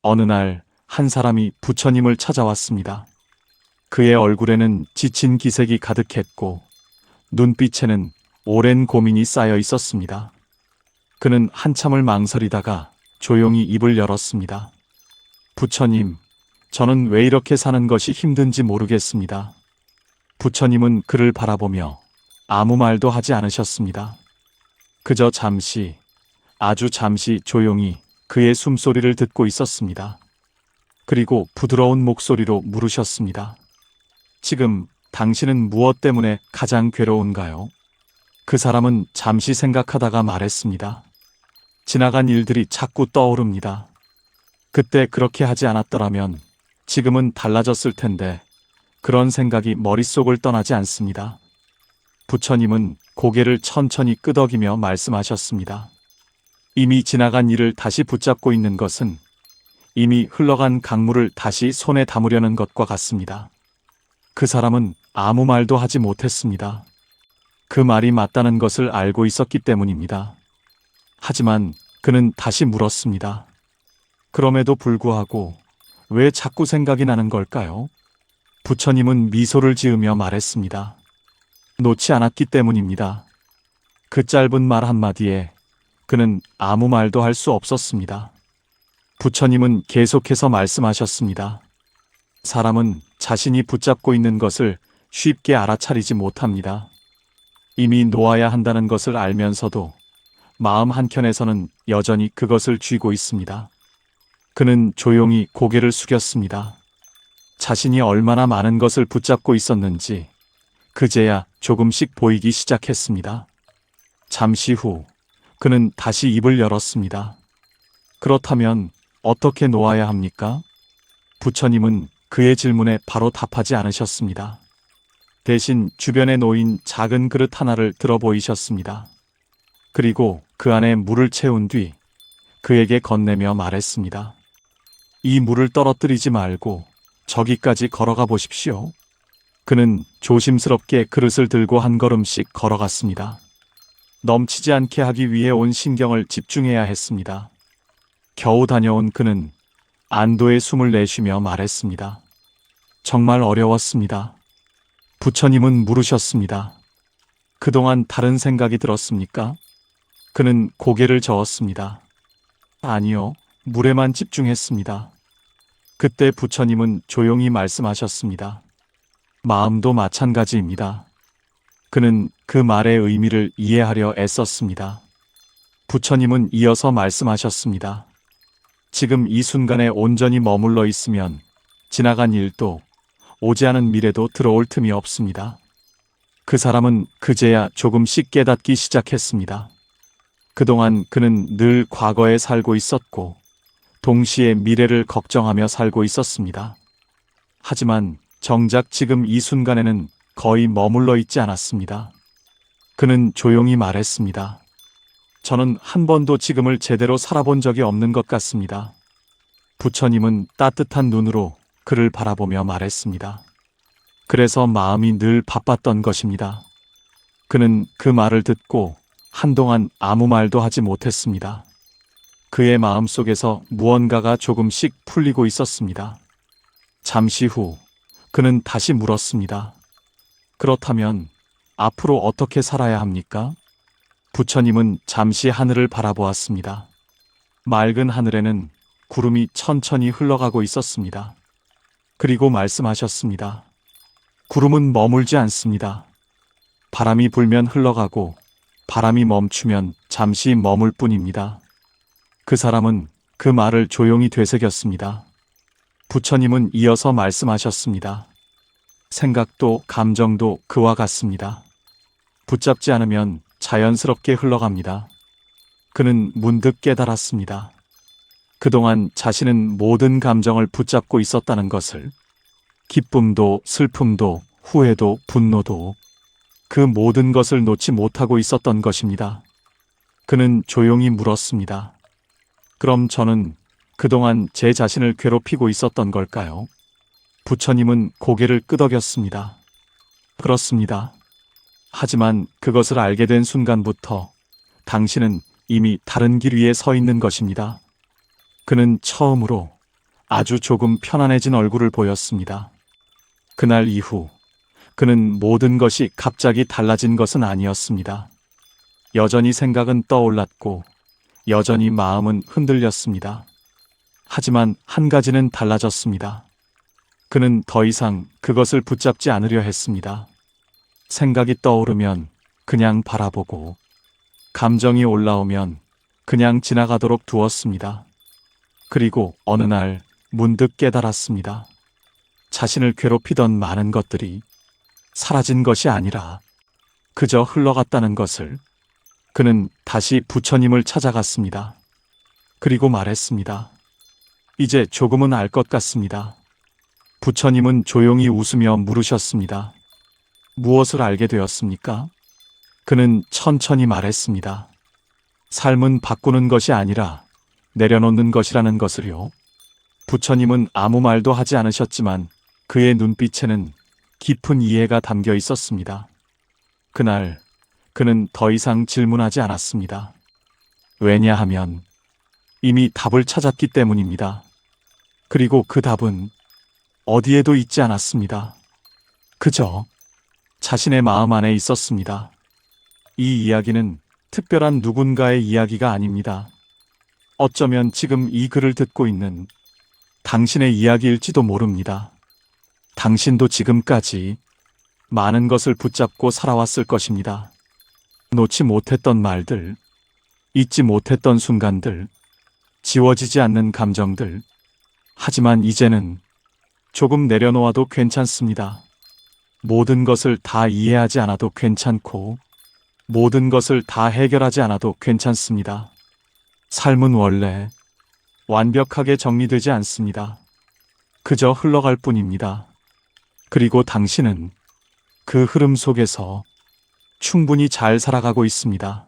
어느 날 한 사람이 부처님을 찾아왔습니다. 그의 얼굴에는 지친 기색이 가득했고 눈빛에는 오랜 고민이 쌓여 있었습니다. 그는 한참을 망설이다가 조용히 입을 열었습니다. 부처님, 저는 왜 이렇게 사는 것이 힘든지 모르겠습니다. 부처님은 그를 바라보며 아무 말도 하지 않으셨습니다. 그저 잠시, 아주 잠시 조용히 그의 숨소리를 듣고 있었습니다. 그리고 부드러운 목소리로 물으셨습니다. 지금 당신은 무엇 때문에 가장 괴로운가요? 그 사람은 잠시 생각하다가 말했습니다. 지나간 일들이 자꾸 떠오릅니다. 그때 그렇게 하지 않았더라면 지금은 달라졌을 텐데 그런 생각이 머릿속을 떠나지 않습니다. 부처님은 고개를 천천히 끄덕이며 말씀하셨습니다. 이미 지나간 일을 다시 붙잡고 있는 것은 이미 흘러간 강물을 다시 손에 담으려는 것과 같습니다. 그 사람은 아무 말도 하지 못했습니다. 그 말이 맞다는 것을 알고 있었기 때문입니다. 하지만 그는 다시 물었습니다. 그럼에도 불구하고 왜 자꾸 생각이 나는 걸까요? 부처님은 미소를 지으며 말했습니다. 놓지 않았기 때문입니다. 그 짧은 말 한마디에 그는 아무 말도 할 수 없었습니다. 부처님은 계속해서 말씀하셨습니다. 사람은 자신이 붙잡고 있는 것을 쉽게 알아차리지 못합니다. 이미 놓아야 한다는 것을 알면서도 마음 한켠에서는 여전히 그것을 쥐고 있습니다. 그는 조용히 고개를 숙였습니다. 자신이 얼마나 많은 것을 붙잡고 있었는지 그제야 조금씩 보이기 시작했습니다. 잠시 후 그는 다시 입을 열었습니다. 그렇다면 어떻게 놓아야 합니까? 부처님은 그의 질문에 바로 답하지 않으셨습니다. 대신 주변에 놓인 작은 그릇 하나를 들어 보이셨습니다. 그리고 그 안에 물을 채운 뒤 그에게 건네며 말했습니다. 이 물을 떨어뜨리지 말고 저기까지 걸어가 보십시오. 그는 조심스럽게 그릇을 들고 한 걸음씩 걸어갔습니다. 넘치지 않게 하기 위해 온 신경을 집중해야 했습니다. 겨우 다녀온 그는 안도의 숨을 내쉬며 말했습니다. 정말 어려웠습니다. 부처님은 물으셨습니다. 그동안 다른 생각이 들었습니까? 그는 고개를 저었습니다. 아니요, 물에만 집중했습니다. 그때 부처님은 조용히 말씀하셨습니다. 마음도 마찬가지입니다. 그는 그 말의 의미를 이해하려 애썼습니다. 부처님은 이어서 말씀하셨습니다. 지금 이 순간에 온전히 머물러 있으면 지나간 일도 오지 않은 미래도 들어올 틈이 없습니다. 그 사람은 그제야 조금씩 깨닫기 시작했습니다. 그동안 그는 늘 과거에 살고 있었고 동시에 미래를 걱정하며 살고 있었습니다. 하지만 정작 지금 이 순간에는 거의 머물러 있지 않았습니다. 그는 조용히 말했습니다. 저는 한 번도 지금을 제대로 살아본 적이 없는 것 같습니다. 부처님은 따뜻한 눈으로 그를 바라보며 말했습니다. 그래서 마음이 늘 바빴던 것입니다. 그는 그 말을 듣고 한동안 아무 말도 하지 못했습니다. 그의 마음 속에서 무언가가 조금씩 풀리고 있었습니다. 잠시 후 그는 다시 물었습니다. 그렇다면 앞으로 어떻게 살아야 합니까? 부처님은 잠시 하늘을 바라보았습니다. 맑은 하늘에는 구름이 천천히 흘러가고 있었습니다. 그리고 말씀하셨습니다. 구름은 머물지 않습니다. 바람이 불면 흘러가고 바람이 멈추면 잠시 머물 뿐입니다. 그 사람은 그 말을 조용히 되새겼습니다. 부처님은 이어서 말씀하셨습니다. 생각도 감정도 그와 같습니다. 붙잡지 않으면 자연스럽게 흘러갑니다. 그는 문득 깨달았습니다. 그동안 자신은 모든 감정을 붙잡고 있었다는 것을, 기쁨도 슬픔도 후회도 분노도 그 모든 것을 놓지 못하고 있었던 것입니다. 그는 조용히 물었습니다. 그럼 저는 그동안 제 자신을 괴롭히고 있었던 걸까요? 부처님은 고개를 끄덕였습니다. 그렇습니다. 하지만 그것을 알게 된 순간부터 당신은 이미 다른 길 위에 서 있는 것입니다. 그는 처음으로 아주 조금 편안해진 얼굴을 보였습니다. 그날 이후 그는 모든 것이 갑자기 달라진 것은 아니었습니다. 여전히 생각은 떠올랐고 여전히 마음은 흔들렸습니다. 하지만 한 가지는 달라졌습니다. 그는 더 이상 그것을 붙잡지 않으려 했습니다. 생각이 떠오르면 그냥 바라보고 감정이 올라오면 그냥 지나가도록 두었습니다. 그리고 어느 날 문득 깨달았습니다. 자신을 괴롭히던 많은 것들이 사라진 것이 아니라 그저 흘러갔다는 것을. 그는 다시 부처님을 찾아갔습니다. 그리고 말했습니다. 이제 조금은 알 것 같습니다. 부처님은 조용히 웃으며 물으셨습니다. 무엇을 알게 되었습니까? 그는 천천히 말했습니다. 삶은 바꾸는 것이 아니라 내려놓는 것이라는 것을요. 부처님은 아무 말도 하지 않으셨지만 그의 눈빛에는 깊은 이해가 담겨 있었습니다. 그날 그는 더 이상 질문하지 않았습니다. 왜냐하면 이미 답을 찾았기 때문입니다. 그리고 그 답은 어디에도 있지 않았습니다. 그저 자신의 마음 안에 있었습니다. 이 이야기는 특별한 누군가의 이야기가 아닙니다. 어쩌면 지금 이 글을 듣고 있는 당신의 이야기일지도 모릅니다. 당신도 지금까지 많은 것을 붙잡고 살아왔을 것입니다. 놓지 못했던 말들, 잊지 못했던 순간들, 지워지지 않는 감정들. 하지만 이제는 조금 내려놓아도 괜찮습니다. 모든 것을 다 이해하지 않아도 괜찮고, 모든 것을 다 해결하지 않아도 괜찮습니다. 삶은 원래 완벽하게 정리되지 않습니다. 그저 흘러갈 뿐입니다. 그리고 당신은 그 흐름 속에서 충분히 잘 살아가고 있습니다.